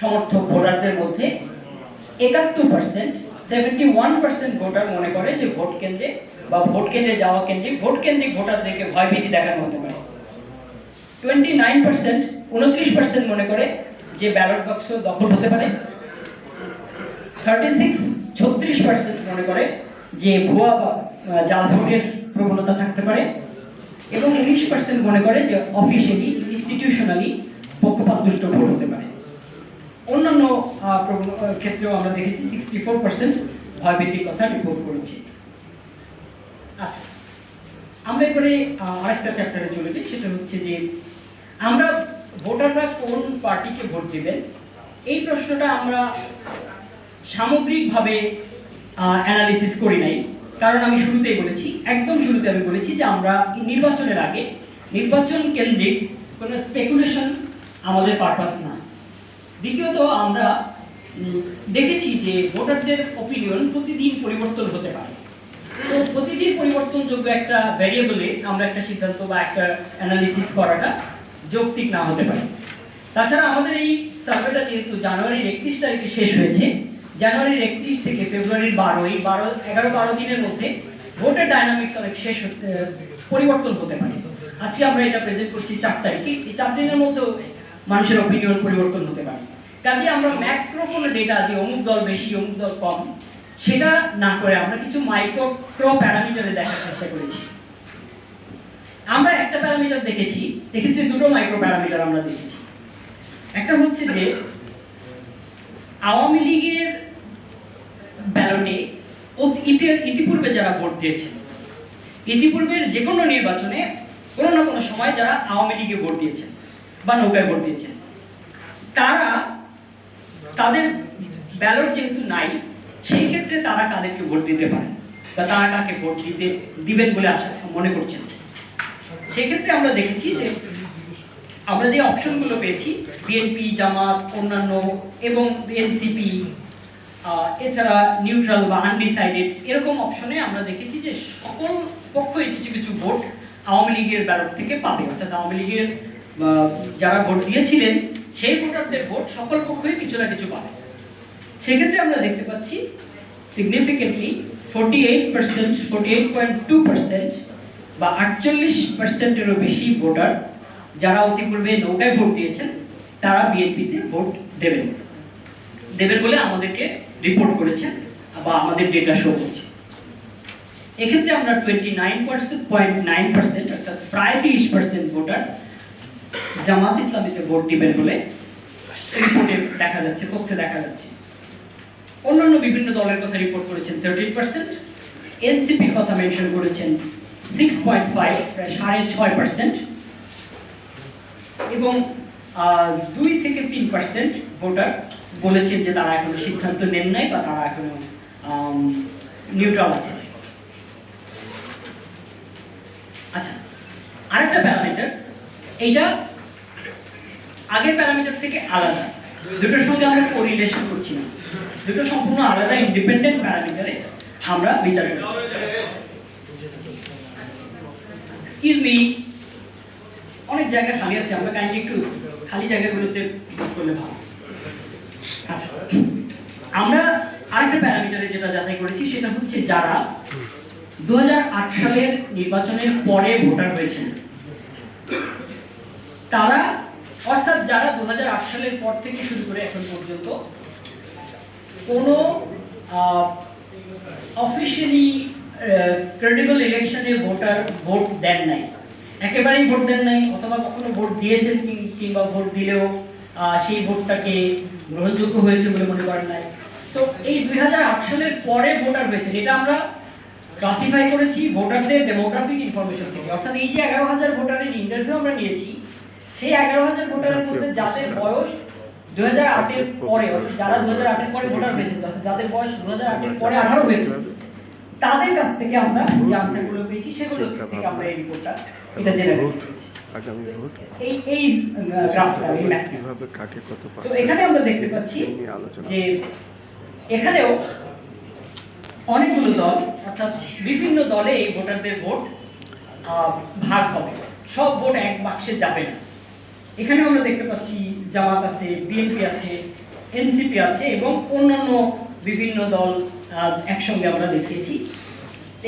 সমর্থক ভোটারদের মধ্যে 71%, 71% ভোটার মনে করে যে ভোট কেন্দ্রে বা ভোট কেন্দ্রে যাওয়া কেন্দ্রিক ভোট কেন্দ্রিক ভোটারদেরকে ভয়ভীতি দেখানো হতে পারে। 29%, 29% মনে করে যে ব্যালট বাক্স দখল হতে পারে। 36% মনে করে যে ভুয়া বা জাল ভোটের প্রবণতা থাকতে পারে, এবং 19% মনে করে যে অফিসিয়ালি ইনস্টিটিউশনালি পক্ষপাতদুষ্ট ভোট হতে পারে। অন্যান্য ক্ষেত্রেও আমরা দেখেছি 64% ভয়ভীতির কথা রিপোর্ট করেছে। আচ্ছা, আমরা এবারে আরেকটা চ্যাপ্টারে চলে যাই, সেটা হচ্ছে যে আমরা ভোটাররা কোন পার্টিকে ভোট দিবেন। এই প্রশ্নটা আমরা সামগ্রিকভাবে অ্যানালিসিস করি নাই, কারণ আমি শুরুতেই বলেছি, একদম শুরুতে আমি বলেছি যে আমরা নির্বাচনের আগে নির্বাচন কেন্দ্রিক কোনো স্পেকুলেশন আমাদের পারপাস না। দ্বিতীয়ত আমরা দেখেছি যে ভোটারদের অপিনিয়ন প্রতিদিন পরিবর্তন হতে পারে। তো প্রতিদিন পরিবর্তনযোগ্য একটা ভ্যারিয়েবলে আমরা একটা সিদ্ধান্ত বা একটা অ্যানালিসিস করাটা যৌক্তিক না হতে পারে। তাছাড়া আমাদের এই সার্ভেটা যেহেতু জানুয়ারির 31 তারিখে শেষ হয়েছে, জানুয়ারির 31 থেকে ফেব্রুয়ারির 11-12 দিনের মধ্যে ভোটের ডাইনামিক্স অনেক পরিবর্তন হতে পারে। আজকে আমরা এটা প্রেজেন্ট করছি 4 তারিখে, এই 4 দিনের মধ্যে মানুষের অপিনিয়ন পরিবর্তন হতে পারে। কাজে আমরা ম্যাক্রো কোনো ডেটা যে অমুক দল বেশি অমুক দল কম সেটা না করে আমরা কিছু মাইক্রো প্যারামিটারে দেখার চেষ্টা করেছি। আমরা একটা প্যারামিটার দেখেছি, এক্ষেত্রে দুটো মাইক্রো প্যারামিটার আমরা দেখেছি। একটা হচ্ছে যে আওয়ামী লীগের ব্যালটে ইতিপূর্বে যারা ভোট দিয়েছেন, ইতিপূর্বের যে কোনো নির্বাচনে কোনো না কোনো সময় যারা আওয়ামী লীগে ভোট দিয়েছেন বা নৌকায় ভোট দিয়েছেন, তাদের ব্যালট যেহেতু নাই, সেই ক্ষেত্রে তারা কাদেরকে ভোট দিতে পারেন বা তারা কাকে ভোট দিবেন বলে মনে করছেন। সেক্ষেত্রে আমরা দেখেছি যে আমরা যে অপশনগুলো পেয়েছি, বিএনপি, জামাত, অন্যান্য এবং এনসিপি, এছাড়া নিউট্রাল বা আনডিসাইডেড, এরকম অপশনে আমরা দেখেছি যে সকল পক্ষই কিছু কিছু ভোট আওয়ামী লীগের ব্যালট থেকে পাবে। অর্থাৎ আওয়ামী লীগের যারা ভোট দিয়েছিলেন সেই ভোটারদের ভোট সকল পক্ষই কিছু না কিছু পাবে। সেক্ষেত্রে আমরা দেখতে পাচ্ছি সিগনিফিকেন্টলি 48.2% বা 48%-এরও বেশি ভোটার যারা অতিপূর্বে নৌকায় ভোট দিয়েছেন তারা বিএনপিতে ভোট দেবেন বলে আমাদেরকে রিপোর্ট করেছেন বা আমাদের ডেটা শো করছে। এক্ষেত্রে আমরা 29.9% অর্থাৎ প্রায় 30% ভোটার জামাত ইসলামীতে ভোট দিবেন বলে রিপোর্টে দেখা যাচ্ছে, তথ্যে দেখা যাচ্ছে। অন্যান্য বিভিন্ন দলের কথা রিপোর্ট করেছেন 13%, এনসিপির কথা মেনশন করেছেন 6.5, প্রায় 6.5%, এবং 2-3% ভোটার বলেছেন যে তারা এখনো সিদ্ধান্ত নেন নাই বা তারা এখনো নিউট্রাল আছে। আচ্ছা, আরেকটা প্যারামিটার, এইটা আগের প্যারামিটার থেকে আলাদা, দুটোর সঙ্গে আমরা কোরিলেশন করছি না, দুটো সম্পূর্ণ আলাদা ইন্ডিপেন্ডেন্ট প্যারামিটারে আমরা বিচার করছি। এক্সকিউজ মি, অনেক জায়গা খালি আছে, আমরা কাইন্ডলি একটু খালি জায়গাগুলোতে করলে ভালো। আচ্ছা, আমরা আরেকটা প্যারামিটারে যেটা যাচাই করেছি সেটা হচ্ছে যারা 2008 সালের নির্বাচনের পরে ভোটার হয়েছেন তারা, অর্থাৎ যারা 2008 সালের পর থেকে শুরু করে এখন পর্যন্ত কোনো অফিশিয়ালি ক্রেডিবল ইলেকশনে ভোট দেন নাই, একেবারেই ভোট দেন নাই, অথবা কখনো ভোট দিয়েছেন কিংবা ভোট দিলেও সেই ভোটটাকে গ্রহণযোগ্য হয়েছে বলে মনে করেন নাই। সো এই 2008 সালের পরে ভোটার হয়েছে, এটা আমরা ক্লাসিফাই করেছি ভোটারদের ডেমোগ্রাফিক ইনফরমেশন থেকে। অর্থাৎ এই যে 11,000 ভোটারের ইন্টারভিউ আমরা নিয়েছি, সেই 11,000 ভোটারের মধ্যে যাদের বয়স 2008-এর পরে, যারা 2008-এর পরে ভোটার হয়েছে, যাদের বয়স 2008-এর পরে 18 হয়েছে, তাদের কাছ থেকে আমরা যে আনসারগুলো পেয়েছি সেগুলো থেকে আমরা এই রিপোর্টটা এটা জেনারেট করেছি। আগামী ভোট এই গ্রাফটা, এই ম্যাপ কিভাবে কাকে কত পাচ্ছে, তো এখানে আমরা দেখতে পাচ্ছি যে এখানেও অনেকগুলো দল, অর্থাৎ বিভিন্ন দলে এই ভোটারদের ভোট ভাগ হবে, সব ভোট এক বাক্সে যাবে না। এখানেও আমরা দেখতে পাচ্ছি জামাত আছে, বিএনপি আছে, এনসিপি আছে এবং অন্যান্য বিভিন্ন দল একসঙ্গে আমরা দেখিয়েছি।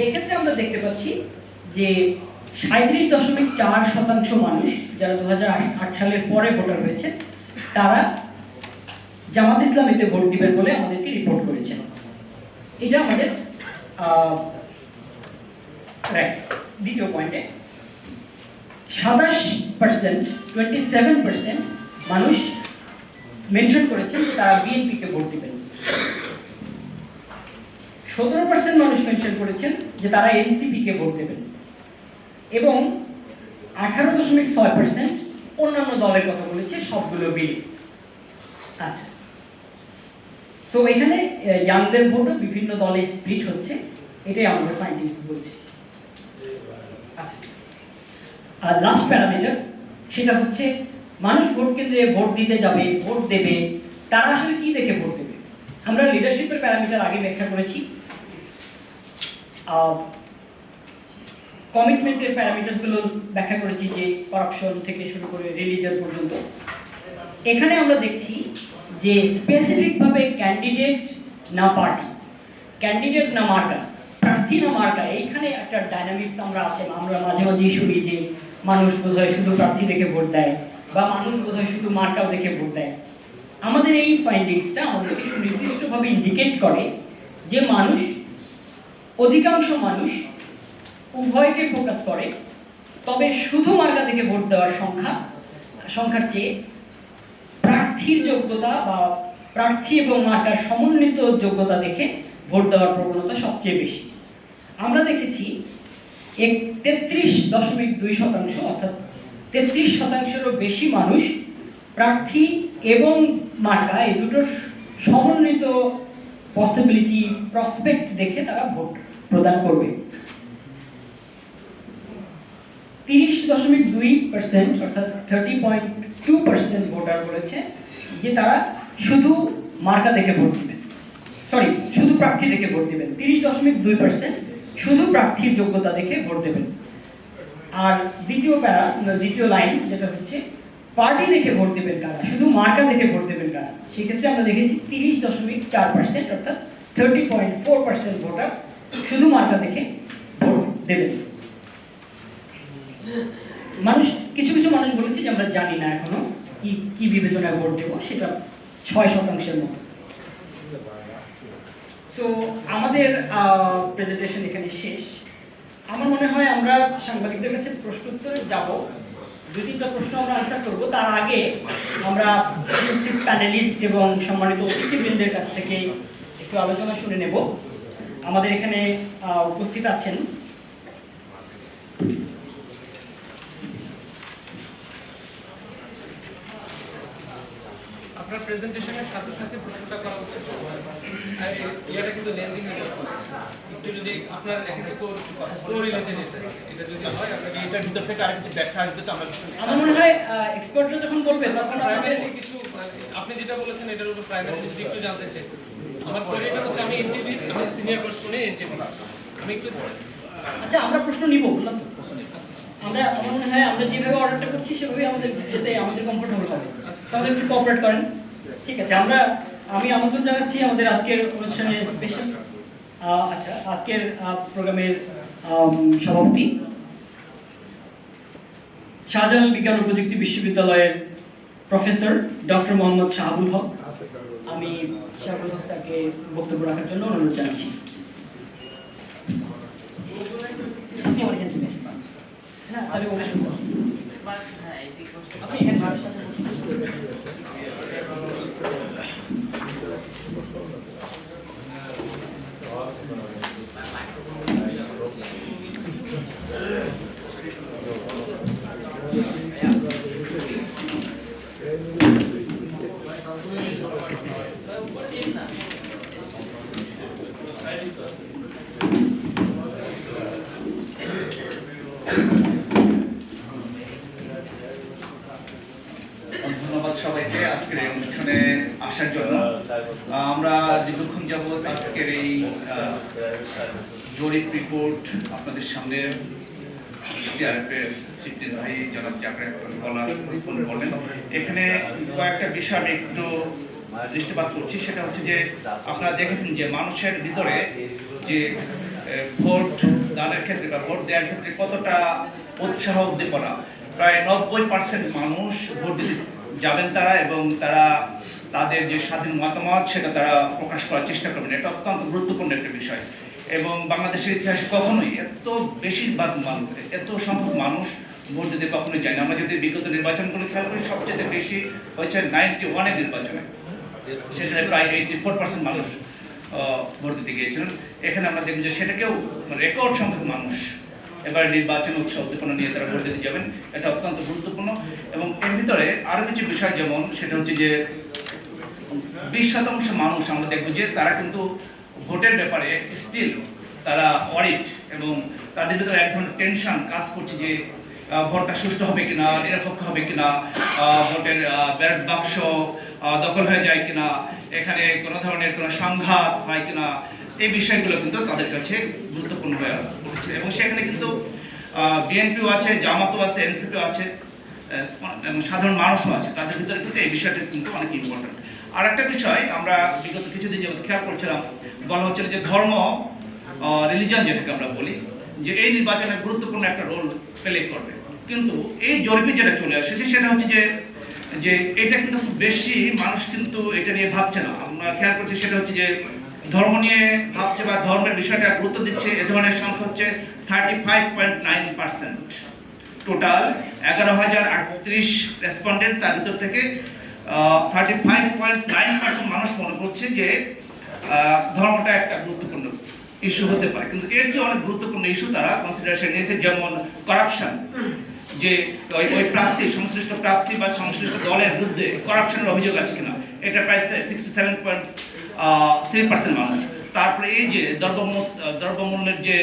এক্ষেত্রে আমরা দেখতে পাচ্ছি যে 37.4% মানুষ যারা 2008 সালের পরে ভোটার হয়েছে তারা জামাত ইসলামীতে ভোট দিবেন বলে আমাদেরকে রিপোর্ট করেছেন। এটা আমাদের দ্বিতীয় পয়েন্টে 27% মানুষ মেনশন করেছেন যে তারা বিএনপিকে ভোট দিবেন। 17% মানুষ মেনশন করেছেন যে তারা এনসিপিকে ভোট দেবেন এবং 18.6% অন্যান্য দলের কথা বলেছে, সবগুলো মিলে। আচ্ছা, সো এখানে ইয়াংদের ভোটও বিভিন্ন দলে স্প্লিট হচ্ছে, এটাই আমাদের ফাইন্ডিংস বলছে। আচ্ছা, আর লাস্ট প্যারামিটার সেটা হচ্ছে মানুষ ভোট কেন্দ্রে ভোট দিতে যাবে, ভোট দেবে, তারা আসলে কি দেখে ভোট দেবে। আমরা লিডারশিপের প্যারামিটার আগে ব্যাখ্যা করেছি, কমিটমেন্টের প্যারামিটারগুলো ব্যাখ্যা করেছি, যে করাপশন থেকে শুরু করে রিলিজিয়ন পর্যন্ত। এখানে আমরা দেখছি যে স্পেসিফিকভাবে ক্যান্ডিডেট না পার্টি, ক্যান্ডিডেট না মার্কা, প্রার্থী না মার্কা, এইখানে একটা ডাইনামিক্স আমরা আছে। আমরা মাঝে মাঝেই শুনি যে মানুষ বোধহয় শুধু প্রার্থী দেখে ভোট দেয় বা মানুষ বোধহয় শুধু মার্কাও দেখে ভোট দেয়। আমাদের এই ফাইন্ডিংসটা আমাদেরকে সুনির্দিষ্টভাবে ইন্ডিকেট করে যে মানুষ, অধিকাংশ মানুষ উভয়কে ফোকাস করে, তবে শুধু মার্কা দেখে ভোট দেওয়ার সংখ্যার চেয়ে প্রার্থীর যোগ্যতা বা প্রার্থী এবং মার্কার সমন্বিত যোগ্যতা দেখে ভোট দেওয়ার প্রবণতা সবচেয়ে বেশি। আমরা দেখেছি 33.2%, অর্থাৎ 33%-এরও বেশি মানুষ প্রার্থী এবং মার্কা এই দুটোর সমন্বিত পসিবিলিটি, প্রসপেক্ট দেখে তারা ভোট প্রদান করবে। 30.2% অর্থাৎ 30.2% ভোটার বলেছে যে তারা শুধু মার্কা দেখে ভোট দিবেন, শুধু প্রার্থী দেখে ভোট দিবেন। 30.2% শুধু প্রার্থীর যোগ্যতা দেখে ভোট দেবেন। আর দ্বিতীয় লাইন যেটা হচ্ছে পার্টি দেখে ভোট দেবেন কারা, শুধু মার্কা দেখে ভোট দেবেন কারা, সেক্ষেত্রে আমরা দেখেছি 30.4% অর্থাৎ 30.4% ভোটার শুধু মার্কা দেখে ভোট দেবেন। কিছু মানুষ বলেছে যে আমরা জানি না এখনো কি বিবেচনায় ভোট দেবো, সেটা 6%-এর মতো। সো আমাদের প্রেজেন্টেশন এখানে শেষ। আমার মনে হয় আমরা সাংবাদিকদের কাছে প্রশ্ন উত্তরে যাব, 2-3টা প্রশ্ন আমরা আনসার করব। তার আগে আমরা প্যানেলিস্ট এবং সম্মানিত অতিথিবৃন্দের কাছ থেকে একটু আলোচনা শুনে নেব। আমাদের এখানে উপস্থিত আছেন আপনার প্রেজেন্টেশনের সাথে সাথে প্রশ্নটা করা উচিত। এটা কিন্তু লেন্ডিং এর একটু যদি আপনার এখানে কোরিলেটেড এটা যদি হয় আপনাকে এটার ভিতর থেকে আরেকটু ব্যাখ্যা আসবে। তো আমার মনে হয় এক্সপার্টরা যখন বলবে তখন প্রাইমারি কিছু আপনি যেটা বলেছেন এটার উপর প্রাইমারি কিছু একটু জানতে চাই। আমার কোরিটা হচ্ছে আমি এনটিভি, আমি সিনিয়র প্রশ্নে এনটিভি, আমি একটু আচ্ছা আমরা প্রশ্ন নিব, বললাম তো আমার মনে হয় আমরা যেভাবে অর্ডারটা করছি সেভাবেই আমাদের যেতে আমাদের কমফোর্টেবল হবে। তাহলে একটু কোঅপারেট করেন, ঠিক আছে? আমি আমন্ত্রণ জানাচ্ছি আমাদের আজকের অনুষ্ঠানের স্পেশাল আজকের প্রোগ্রামের সভাপতি শাহজালাল বিজ্ঞান ও প্রযুক্তি বিশ্ববিদ্যালয়ের প্রফেসর ডক্টর মোহাম্মদ শাহাবুল হক। আমি শাহাবুল হক স্যারকে বক্তব্য রাখার জন্য অনুরোধ জানাচ্ছি। আপনি এখানে ধন্যবাদ সবাইকে আজকের এই অনুষ্ঠানে আসার জন্য। আমরা দীর্ঘক্ষণ যাবৎ আজকের এই জরিপ রিপোর্ট আপনাদের সামনে সিআরএফের চিফ ভাই জনাব জাকের উপস্থাপন করলেন। এখানে কয়েকটা বিষয় একটু দৃষ্টিপাত করছি সেটা হচ্ছে যে আপনারা দেখেছেন যে মানুষের ভিতরে যে ভোট দানের ক্ষেত্রে বা ভোট দেওয়ার ক্ষেত্রে কতটা উৎসাহ উদ্দীপনা। প্রায় 90% মানুষ ভোট দিতে যাবেন তারা, এবং তারা তাদের যে স্বাধীন মতামত সেটা তারা প্রকাশ করার চেষ্টা করবেন। এটা অত্যন্ত গুরুত্বপূর্ণ একটা বিষয়, এবং বাংলাদেশের ইতিহাসে কখনোই এত বেশিরভাগ মানুষ, এত সংখ্যক মানুষ ভোট দিতে কখনোই যায় না। আমরা যদি বিগত নির্বাচনগুলো খেয়াল করি, সবচেয়ে বেশি হয়েছে 91-এর নির্বাচনে, সেখানে প্রায় 84% মানুষ ভোট দিতে গিয়েছিলেন। এখানে আমরা দেখব যে সেটাকেও রেকর্ড সংখ্যক মানুষ এবার নির্বাচন উৎসব উদ্দীপনা নিয়ে তারা ভোট দিতে যাবেন। এটা অত্যন্ত গুরুত্বপূর্ণ, এবং এর ভিতরে আরো কিছু বিষয়, যেমন সেটা হচ্ছে যে 20% মানুষ আমরা দেখব যে তারা কিন্তু ভোটের ব্যাপারে স্টিল তারা অডিট, এবং তাদের ভিতরে এক ধরনের টেনশন কাজ করছে যে ভোটটা সুষ্ঠু হবে কিনা, নিরপেক্ষ হবে কিনা, ভোটের ব্যালট বাক্স দখল হয়ে যায় কিনা, এখানে কোনো ধরনের কোনো সংঘাত হয় কিনা, এই বিষয়গুলো কিন্তু তাদের কাছে গুরুত্বপূর্ণ হয়ে উঠছে। এবং সেখানে কিন্তু বিএনপিও আছে, জামাতও আছে, এনসিপিও আছে, এবং সাধারণ মানুষও আছে। তাদের ভিতরে কিন্তু এই বিষয়টা কিন্তু অনেক ইম্পর্টেন্ট। আর একটা বিষয় আমরা বিগত কিছুদিন যাবত খেয়াল করছিলাম, বলা হচ্ছিল যে ধর্ম, রিলিজন যেটাকে আমরা বলি, যে এই নির্বাচনে গুরুত্বপূর্ণ একটা রোল প্লে করবে। কিন্তু এই জরিপে যেটা চলে এসেছে সেটা হচ্ছে যে এটা কিন্তু খুব বেশি মানুষ কিন্তু এটা নিয়ে ভাবছে না। আমরা খেয়াল করছি সেটা হচ্ছে যে ধর্ম নিয়ে ভাবছে বা ধর্মের বিষয়টা গুরুত্ব দিচ্ছে এ ধরনের সংখ্যা হচ্ছে 35.9%। টোটাল 11,038 রেসপন্ডেন্ট, তার ভিতর থেকে 35.9% মানুষ মনে করছে যে ধর্মটা একটা গুরুত্বপূর্ণ ইস্যু হতে পারে। কিন্তু এর যে অনেক গুরুত্বপূর্ণ ইস্যু তারা কনসিডারেশন নিয়েছে, যেমন করাপশন, যে ওই প্রার্থী, সংশ্লিষ্ট প্রার্থী বা সংশ্লিষ্ট দলের বিরুদ্ধে করাপশনের অভিযোগ আছে কিনা, এটা প্রায় 67.3% মানুষ। তারপরে এই যে দ্রব্যমূল্যের যে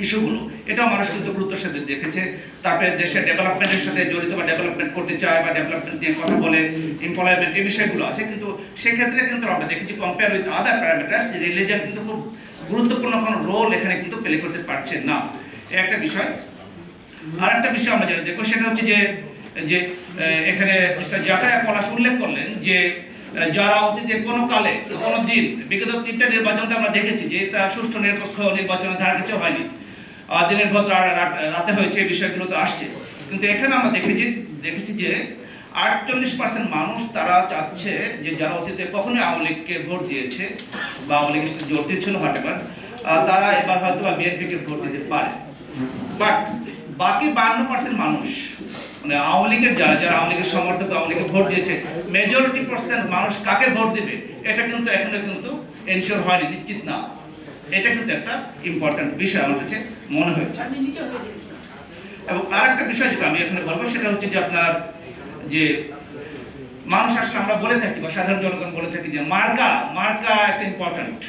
ইস্যুগুলো, এটাও মানুষ কিন্তু গুরুত্বের সাথে দেখেছে। তারপরে দেশের ডেভেলপমেন্টের সাথে জড়িত বা ডেভেলপমেন্ট করতে চায় বা ডেভেলপমেন্ট নিয়ে কথা বলে, এমপ্লয়মেন্ট, এই বিষয়গুলো আছে। কিন্তু সেক্ষেত্রে কিন্তু আমরা দেখেছি compare with other parameters, religion কিন্তু খুব গুরুত্বপূর্ণ কোনো রোল এখানে কিন্তু প্লে করতে পারছে না। একটা বিষয়। আর একটা বিষয় আমরা যেটা দেখবো সেটা হচ্ছে যে এখানে মিস্টার জাকারিয়া পলাশ উল্লেখ করলেন যে যারা অতীতে কোনো কালে কোনো দিন, বিগত 3টা নির্বাচনটা আমরা দেখেছি যে এটা সুষ্ঠু নিরপেক্ষ নির্বাচনের ধারা কিছু হয়নি, দিনের ভোট রাতে হয়েছে, এই বিষয়গুলো তো আসছে। কিন্তু এখানে আমরা দেখেছি যে 48% মানুষ তারা চাচ্ছে যে যারা অতীতে কখনোই আওয়ামী লীগকে ভোট দিয়েছে বা আওয়ামী লীগের সাথে জড়িত ছিল হয়তো, তারা এবার হয়তো বা বিএনপিকে ভোট দিতে পারে। বাট বাকি 52% মানুষ, মানে আওয়ামী লীগের যারা আওয়ামী লীগের সমর্থক, আওয়ামী লীগের ভোট দিয়েছে, মেজরিটি পার্সেন্ট মানুষ কাকে ভোট দিবে এটা কিন্তু এখনো কিন্তু এনশিওর হয়নি, নিশ্চিত না। এটা কিন্তু একটা ইম্পর্টেন্ট বিষয় আমার কাছে মনে হয়েছে। এবং আর একটা বিষয় যেটা আমি এখানে বলবো সেটা হচ্ছে যে আপনার যে মানুষ আসলে আমরা বলে থাকি বা সাধারণ জনগণ বলে থাকি যে মার্কা একটা ইম্পর্টেন্ট।